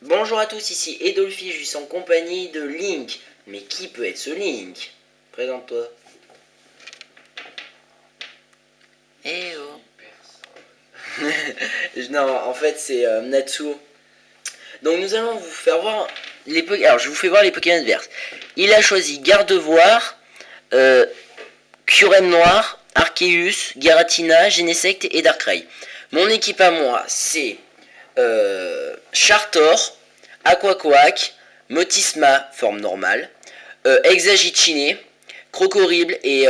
Bonjour à tous, ici Edolphi, je suis en compagnie de Link. Mais qui peut être ce Link? Présente-toi. Eh oh. Non, en fait c'est Natsuo. Donc nous allons vous faire voir les Pokémon. Alors je vous fais voir les Pokémon adverses. Il a choisi Gardevoir, Curem Noir, Arceus, Garatina, Genesect et Darkrai. Mon équipe à moi c'est Chartor, Aquacoac, Motisma, forme normale, Exagitchiné, Crocorible et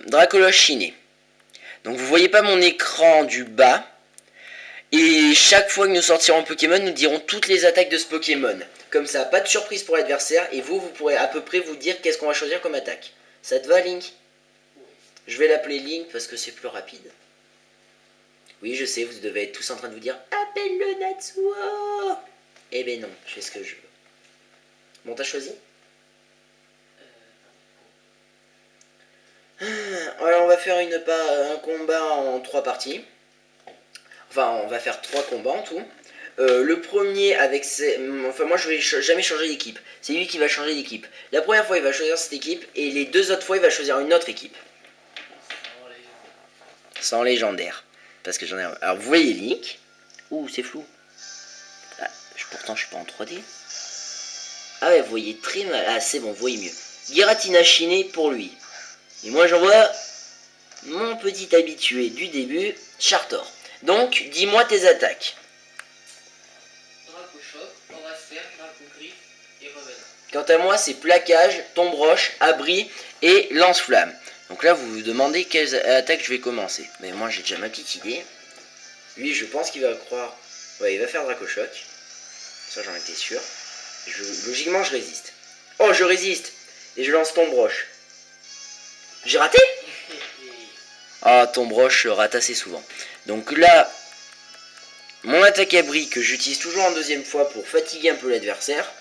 Dracoloche chiné. Donc vous voyez pas mon écran du bas. Et chaque fois que nous sortirons un Pokémon, nous dirons toutes les attaques de ce Pokémon. Comme ça, pas de surprise pour l'adversaire. Et vous pourrez à peu près vous dire qu'est-ce qu'on va choisir comme attaque. Ça te va, Link? Je vais l'appeler Link parce que c'est plus rapide. Oui, je sais, vous devez être tous en train de vous dire appelle-le Natsuo. Eh ben non, je fais ce que je veux. Bon, t'as choisi? Alors, on va faire un combat en 3 parties. Enfin, on va faire 3 combats en tout. Le premier avec ses... Enfin, moi, je vais jamais changer d'équipe. C'est lui qui va changer d'équipe. La première fois, il va choisir cette équipe. Et les 2 autres fois, il va choisir une autre équipe. Sans légendaire. Parce que j'en ai... Alors, vous voyez Link. Ouh, c'est flou. Ah, pourtant, je suis pas en 3D. Ah ouais, vous voyez très mal. Ah, c'est bon, vous voyez mieux. Giratina chiné pour lui. Et moi, j'envoie mon petit habitué du début, Chartor. Donc, dis-moi tes attaques. Dracochoc, Aurasfer, Dracogriffe et Revenant. Quant à moi, c'est plaquage, tombe-roche, abri et lance-flamme. Donc là, vous vous demandez quelles attaques je vais commencer. Mais moi, j'ai déjà ma petite idée. Lui, je pense qu'il va croire... Ouais, il va faire Dracochoc. Ça, j'en étais sûr. Logiquement, je résiste. Oh, je résiste. Et je lance tombe-roche. J'ai raté? Ah, tombe-roche rate assez souvent. Donc là, mon attaque abri que j'utilise toujours en deuxième fois pour fatiguer un peu l'adversaire.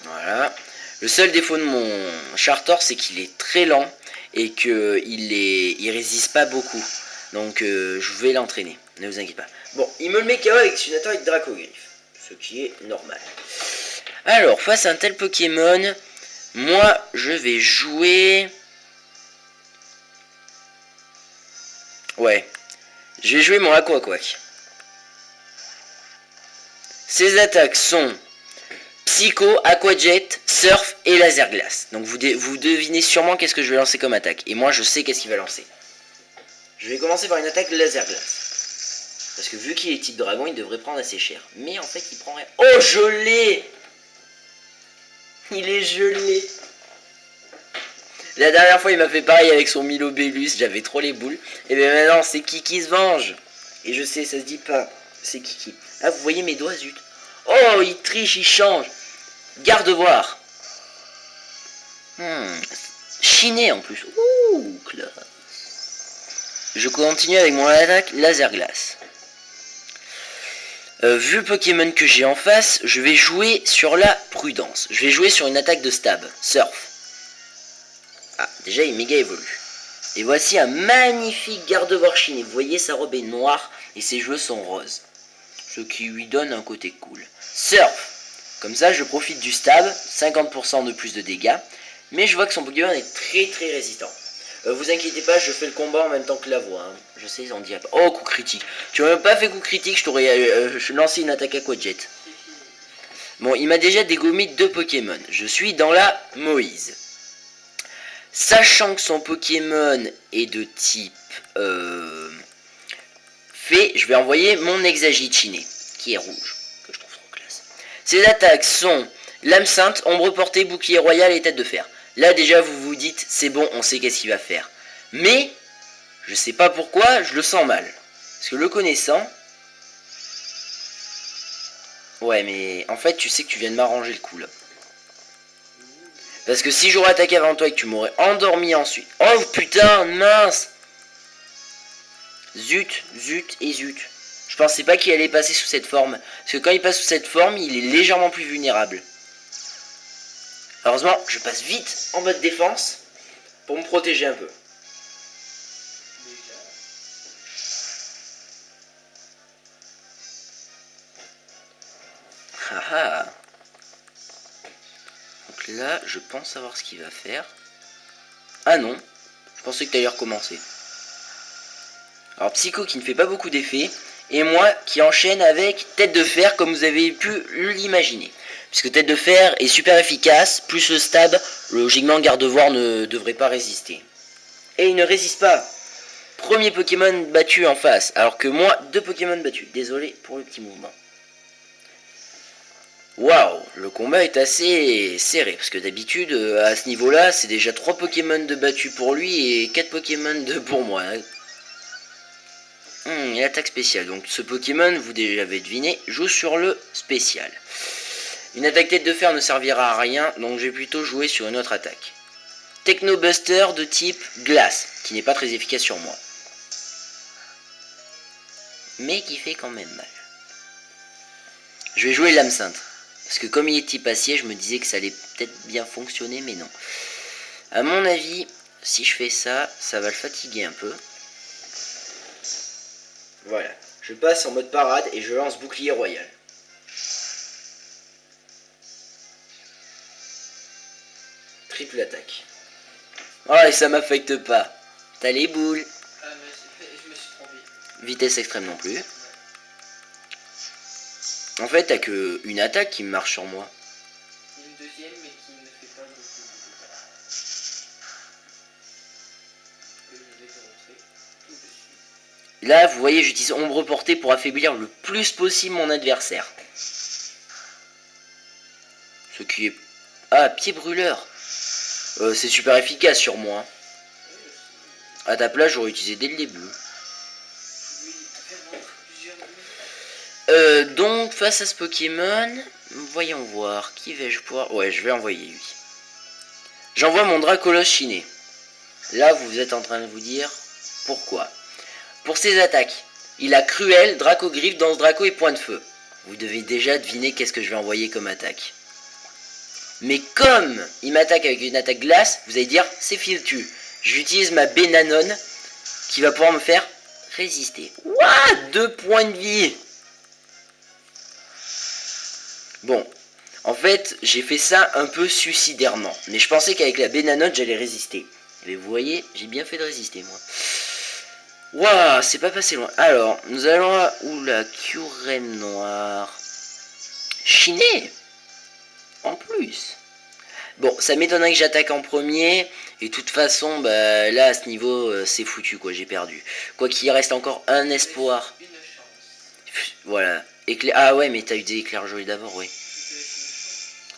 Voilà. Le seul défaut de mon Chartor, c'est qu'il est très lent et qu'il résiste pas beaucoup. Donc je vais l'entraîner, ne vous inquiétez pas. Bon, il me le met KO avec une attaque Dracogriffe, ce qui est normal. Alors, face à un tel Pokémon, moi je vais jouer... Ouais, je vais jouer mon Aquaquac. Ses attaques sont Psycho, Aquajet, Surf et Laser Glace. Donc vous devinez sûrement qu'est-ce que je vais lancer comme attaque. Et moi je sais qu'est-ce qu'il va lancer. Je vais commencer par une attaque Laser Glace. Parce que vu qu'il est type dragon, il devrait prendre assez cher. Mais en fait il prend rien. Oh, je l'ai! Il est gelé. La dernière fois il m'a fait pareil avec son Milobellus. J'avais trop les boules. Et bien maintenant c'est Kiki se venge. Et je sais, ça se dit pas. C'est Kiki. Ah, vous voyez mes doigts, zut. Oh, il triche, il change. Garde-voir. Chiné en plus. Ouh, classe. Je continue avec mon attaque laser glace. Vu le Pokémon que j'ai en face, je vais jouer sur la prudence. Je vais jouer sur une attaque de stab. Surf. Ah, déjà il méga évolue. Et voici un magnifique garde-voir chiné. Vous voyez, sa robe est noire et ses cheveux sont roses. Ce qui lui donne un côté cool. Surf. Comme ça, je profite du stab, 50% de plus de dégâts. Mais je vois que son Pokémon est très très résistant. Vous inquiétez pas, je fais le combat en même temps que la voix. Hein. Je sais, on dit... Oh, coup critique. Tu m'as même pas fait coup critique, je t'aurais lancé une attaque Aquajet. Bon, il m'a déjà dégommé 2 Pokémon. Je suis dans la Moïse. Sachant que son Pokémon est de type... Fée, je vais envoyer mon Exagitchiné, qui est rouge. Que je trouve trop classe. Ses attaques sont... Lame Sainte, Ombre Portée, Bouclier Royal et Tête de Fer. Là déjà vous vous dites, c'est bon, on sait qu'est-ce qu'il va faire. Mais, je sais pas pourquoi, je le sens mal. Parce que le connaissant... Ouais, mais en fait, tu sais que tu viens de m'arranger le coup, là. Parce que si j'aurais attaqué avant toi et que tu m'aurais endormi ensuite... Oh putain, mince! Zut, zut et zut. Je pensais pas qu'il allait passer sous cette forme. Parce que quand il passe sous cette forme, il est légèrement plus vulnérable. Heureusement, je passe vite en mode défense pour me protéger un peu. Ah ah. Donc là, je pense savoir ce qu'il va faire. Ah non, je pensais que tu allais recommencer. Alors Psycho qui ne fait pas beaucoup d'effets, et moi qui enchaîne avec Tête de Fer comme vous avez pu l'imaginer. Puisque Tête de Fer est super efficace, plus le stab, logiquement Gardevoir ne devrait pas résister. Et il ne résiste pas. Premier Pokémon battu en face, alors que moi, 2 Pokémon battus. Désolé pour le petit mouvement. Waouh, le combat est assez serré, parce que d'habitude, à ce niveau-là, c'est déjà 3 Pokémon de battus pour lui et 4 Pokémon de pour moi. Et attaque spéciale. Donc ce Pokémon, vous l'avez deviné, joue sur le spécial. Une attaque tête de fer ne servira à rien, donc je vais plutôt jouer sur une autre attaque. Techno Buster de type glace, qui n'est pas très efficace sur moi. Mais qui fait quand même mal. Je vais jouer l'âme sainte. Parce que comme il est type acier, je me disais que ça allait peut-être bien fonctionner, mais non. A mon avis, si je fais ça, ça va le fatiguer un peu. Voilà. Je passe en mode parade et je lance bouclier royal. Triple attaque. Oh, et ça m'affecte pas. T'as les boules. Ah, mais je me suis trompé. Vitesse extrême non plus. En fait, t'as que une attaque qui marche sur moi. Une deuxième, mais qui ne fait pas beaucoup de dégâts. Que je vais te montrer tout de suite. Là, vous voyez, j'utilise ombre portée pour affaiblir le plus possible mon adversaire. Ce qui est... Ah, pied brûleur. C'est super efficace sur moi. À ta place, j'aurais utilisé dès le début. Donc, face à ce Pokémon, voyons voir. Qui vais-je pouvoir... Ouais, je vais envoyer lui. J'envoie mon Dracolos chiné. Là, vous êtes en train de vous dire pourquoi. Pour ses attaques, il a Cruel, Draco Griffe, Danse Draco et Point de Feu. Vous devez déjà deviner qu'est-ce que je vais envoyer comme attaque. Mais comme il m'attaque avec une attaque glace, vous allez dire c'est fichu. J'utilise ma Bénanone qui va pouvoir me faire résister. Ouah, 2 points de vie. Bon, en fait, j'ai fait ça un peu suicidairement. Mais je pensais qu'avec la Bénanone, j'allais résister. Mais vous voyez, j'ai bien fait de résister, moi. Waouh, c'est pas passé loin. Alors, nous allons à... Oula, Kyurem noir. Chiné. En plus. Bon, ça m'étonnerait que j'attaque en premier. Et de toute façon, bah, là, à ce niveau, c'est foutu, quoi. J'ai perdu. Quoi qu'il reste encore un espoir. Une chance. Voilà. Ah ouais, mais t'as eu des éclairs jolis d'abord, oui.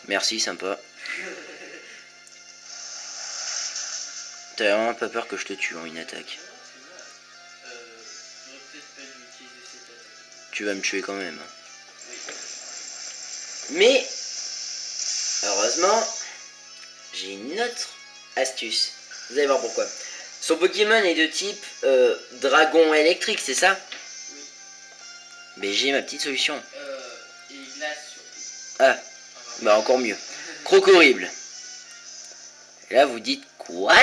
Merci, sympa. T'as vraiment pas peur que je te tue en une attaque. Tu vas me tuer quand même. Mais, heureusement, j'ai une autre astuce. Vous allez voir pourquoi. Son Pokémon est de type dragon électrique, c'est ça? Oui. Mais j'ai ma petite solution. Et glace surtout. Ah, bah encore mieux. Crocorrible. Et là, vous dites quoi?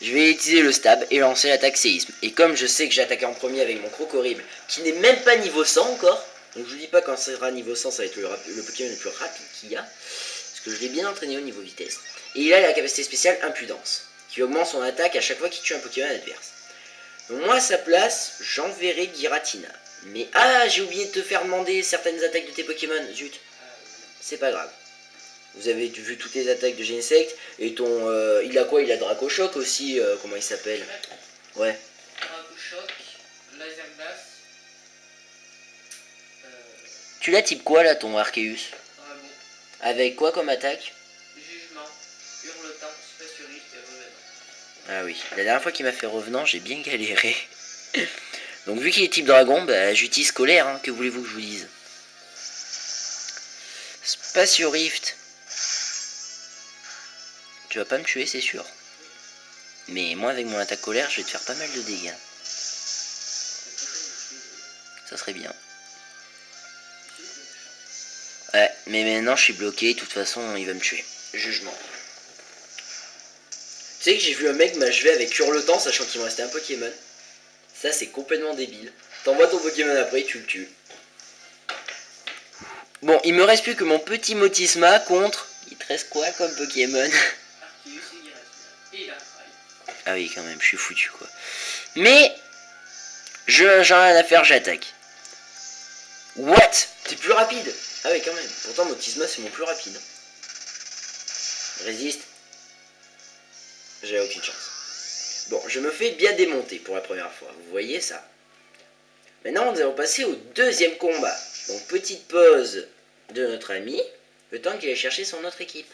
Je vais utiliser le stab et lancer l'attaque séisme. Et comme je sais que j'ai attaqué en premier avec mon Crocorrible, qui n'est même pas niveau 100 encore, donc je vous dis pas quand ça sera niveau 100, ça va être le Pokémon le plus rapide qu'il y a, parce que je l'ai bien entraîné au niveau vitesse. Et il a la capacité spéciale Impudence, qui augmente son attaque à chaque fois qu'il tue un Pokémon adverse. Donc moi à sa place, j'enverrai Giratina. Mais ah, j'ai oublié de te faire demander certaines attaques de tes Pokémon, zut. C'est pas grave. Vous avez vu toutes les attaques de Genesect. Et ton... il a quoi? Il a Draco Choc aussi. Comment il s'appelle? Ouais. Draco Choc, Laser Glace. Tu l'as type quoi là ton Arceus? Dragon. Avec quoi comme attaque? Jugement, Hurletant, Spatioriste et Revenant. Ah oui. La dernière fois qu'il m'a fait Revenant, j'ai bien galéré. Donc vu qu'il est type Dragon, bah j'utilise Colère. Hein. Que voulez-vous que je vous dise? Spatiorift. Tu vas pas me tuer, c'est sûr. Mais moi, avec mon attaque colère, je vais te faire pas mal de dégâts. Ça serait bien. Ouais, mais maintenant, je suis bloqué. De toute façon, il va me tuer. Jugement. Tu sais que j'ai vu un mec m'achever avec Hurletant, sachant qu'il me restait un Pokémon. Ça, c'est complètement débile. T'envoies ton Pokémon après, tu le tues. Bon, il me reste plus que mon petit Motisma contre... Il te reste quoi comme Pokémon? Arceus et Giratina. Et Darkrai. Ah oui, quand même, je suis foutu, quoi. Mais... j'en ai rien à faire, j'attaque. What? T'es plus rapide? Ah oui, quand même. Pourtant, Motisma, c'est mon plus rapide. Résiste. J'ai aucune chance. Bon, je me fais bien démonter pour la première fois. Vous voyez ça? Maintenant, nous allons passer au deuxième combat. Donc, petite pause de notre ami. Le temps qu'il aille chercher son autre équipe.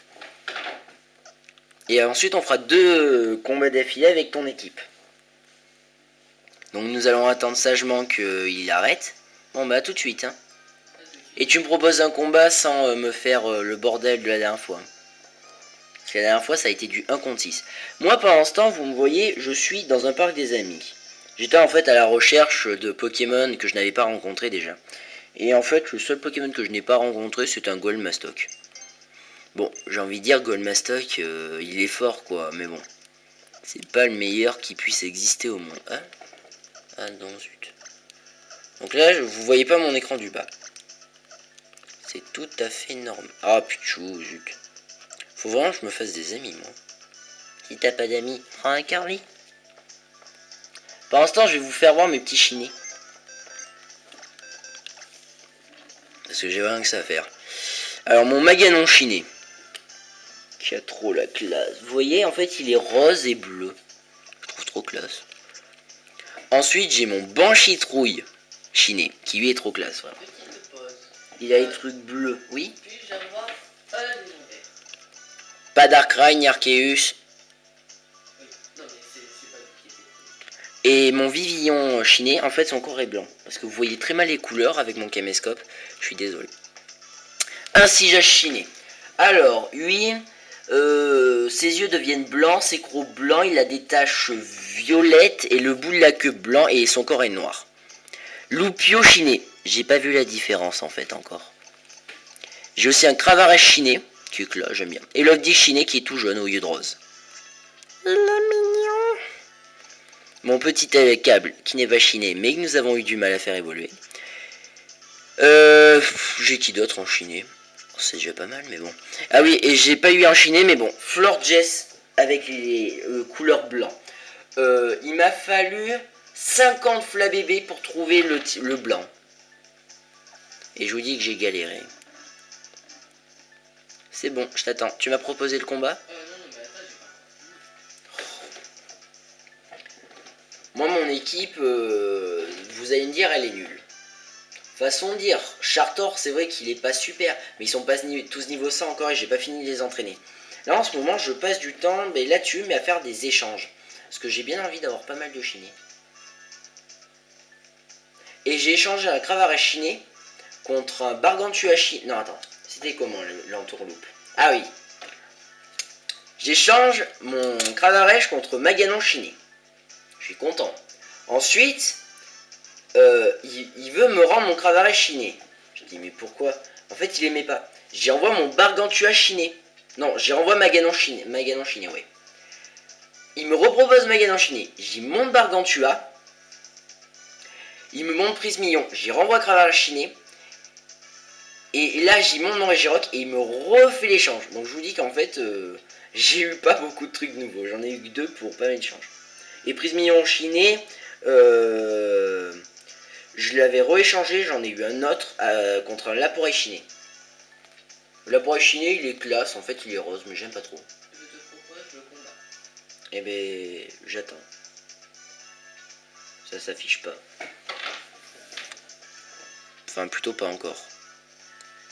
Et ensuite, on fera 2 combats d'affilée avec ton équipe. Donc, nous allons attendre sagement qu'il arrête. Bon, bah, tout de suite, hein. Et tu me proposes un combat sans me faire le bordel de la dernière fois. Parce que la dernière fois, ça a été du 1 contre 6. Moi, pendant ce temps, vous me voyez, je suis dans un parc des amis. J'étais en fait à la recherche de Pokémon que je n'avais pas rencontré déjà. Et en fait, le seul Pokémon que je n'ai pas rencontré, c'est un Goldmastoc. Bon, j'ai envie de dire Goldmastoc, il est fort quoi, mais bon. C'est pas le meilleur qui puisse exister au monde. Hein? Ah non, zut. Donc là, vous voyez pas mon écran du bas. C'est tout à fait normal. Ah putain, zut. Faut vraiment que je me fasse des amis, moi. Si t'as pas d'amis, prends un Carly. Pour l'instant, je vais vous faire voir mes petits chinés. Parce que j'ai rien que ça à faire. Alors, mon Maganon chiné. Qui a trop la classe. Vous voyez, en fait, il est rose et bleu. Je trouve trop classe. Ensuite, j'ai mon Banchitrouille chiné. Qui lui est trop classe, vraiment. Petite pause. Il a les trucs bleus. Oui. Puis-je avoir un légendaire? Pas Darkrai, ni Arceus. Oui. Non, mais c'est pas du pied. Et mon Vivillon chiné, en fait, son corps est blanc. Parce que vous voyez très mal les couleurs avec mon caméscope. Je suis désolé. Un Sijage chiné. Alors, lui, ses yeux deviennent blancs, ses crocs blancs, il a des taches violettes et le bout de la queue blanc et son corps est noir. Loupio chiné. J'ai pas vu la différence en fait encore. J'ai aussi un Cravache chiné, qui est clair, j'aime bien. Et Lofty chiné qui est tout jaune au lieu de rose. Il est mignon. Mon petit câble qui n'est pas chiné mais que nous avons eu du mal à faire évoluer. J'ai qui d'autre en chiné? C'est déjà pas mal mais bon. Ah oui, et j'ai pas eu en chiné mais bon. Florges avec les couleurs blanc. Il m'a fallu 50 flabébés pour trouver le blanc. Et je vous dis que j'ai galéré. C'est bon, je t'attends. Tu m'as proposé le combat? Non, mais attends, j'ai pas. Moi, mon équipe, vous allez me dire, elle est nulle. Façon de dire, Chartor, c'est vrai qu'il est pas super, mais ils sont pas tous niveau 100 encore et j'ai pas fini de les entraîner. Là, en ce moment, je passe du temps là-dessus, mais à faire des échanges. Parce que j'ai bien envie d'avoir pas mal de chinés. Et j'ai échangé un Cravache chiné contre un Bargantua chiné. Non, attends, c'était comment l'entourloupe? Ah oui. J'échange mon Cravache contre Maganon chiné. Je suis content. Ensuite, il veut me rendre mon Cravache chiné. Je dis, mais pourquoi? En fait, il aimait pas. J'y envoie mon Bargantua chiné. Non, j'y renvoie Maganon chiné. Maganon chiné, ouais. Il me repropose Maganon chiné. J'y monte Bargantua. Il me montre Prismillon. J'y renvoie Cravache chiné. Et là, j'y monte mon Regirock et il me refait l'échange. Donc, je vous dis qu'en fait, j'ai eu pas beaucoup de trucs nouveaux. J'en ai eu 2 pour pas mal d'échanges. Et Prismillon chiné, je l'avais rééchangé. J'en ai eu un autre contre un Laporeille chiné. Le Laporeille chiné, il est classe. En fait, il est rose, mais j'aime pas trop. Je te propose le combat. Eh ben, j'attends. Ça s'affiche pas. Enfin, plutôt pas encore.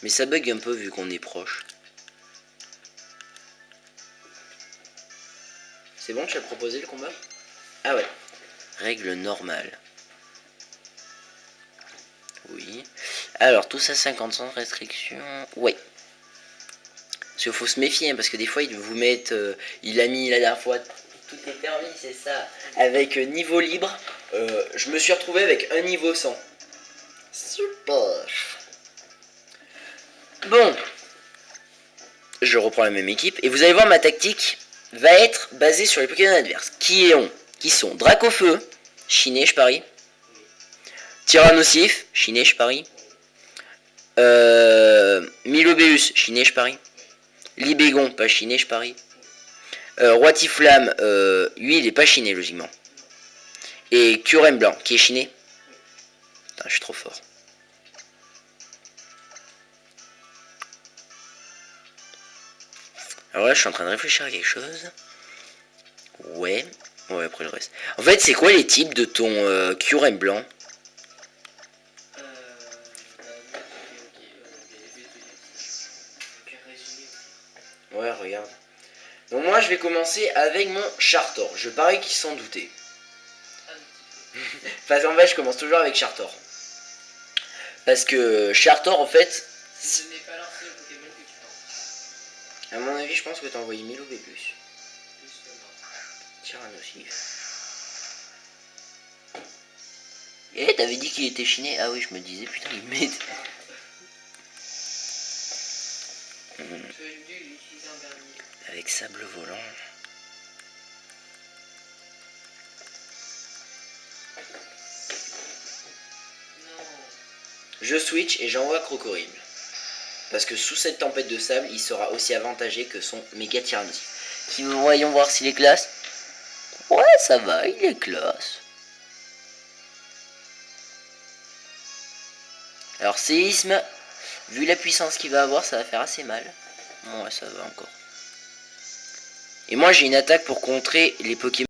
Mais ça bug un peu vu qu'on est proche. C'est bon, tu as proposé le combat? Ah ouais. Règle normale. Oui. Alors, tout ça 50 sans restriction. Ouais. Parce qu'il faut se méfier, hein, parce que des fois, ils vous mettent... il a mis la dernière fois... Tout est permis, c'est ça. Avec niveau libre, je me suis retrouvé avec un niveau 100. Super. Bon. Je reprends la même équipe. Et vous allez voir, ma tactique va être basée sur les Pokémon adverses. Qui sont Dracofeu, chiné, je parie. Tyrannosif, chiné, je parie. Milobeus, chiné, je parie. Libégon, pas chiné, je parie. Roitiflamme, lui, il est pas chiné, logiquement. Et Curem blanc, qui est chiné. Putain, je suis trop fort. Alors là, je suis en train de réfléchir à quelque chose. Ouais. Ouais, après le reste. En fait, c'est quoi les types de ton Curem blanc? Ouais, regarde. Donc moi, je vais commencer avec mon Chartor. Je parie qu'ils s'en doutaient. Enfin, en fait, je commence toujours avec Chartor. Parce que Chartor, en fait... Je n'ai pas lancé le Pokémon que tu penses. À mon avis, je pense que t'as envoyé Milobébus. Justement. Tyrannosif. Eh, t'avais dit qu'il était chiné. Ah oui, je me disais, putain, il met... Tu aurais dû l'utiliser en dernier. Avec sable volant. Non. Je switch et j'envoie Crocorible. Parce que sous cette tempête de sable, il sera aussi avantagé que son méga Tyrannosif. Qui, voyons voir s'il est classe. Ouais, ça va, il est classe. Alors, séisme, vu la puissance qu'il va avoir, ça va faire assez mal. Ouais, ça va encore. Et moi, j'ai une attaque pour contrer les Pokémon.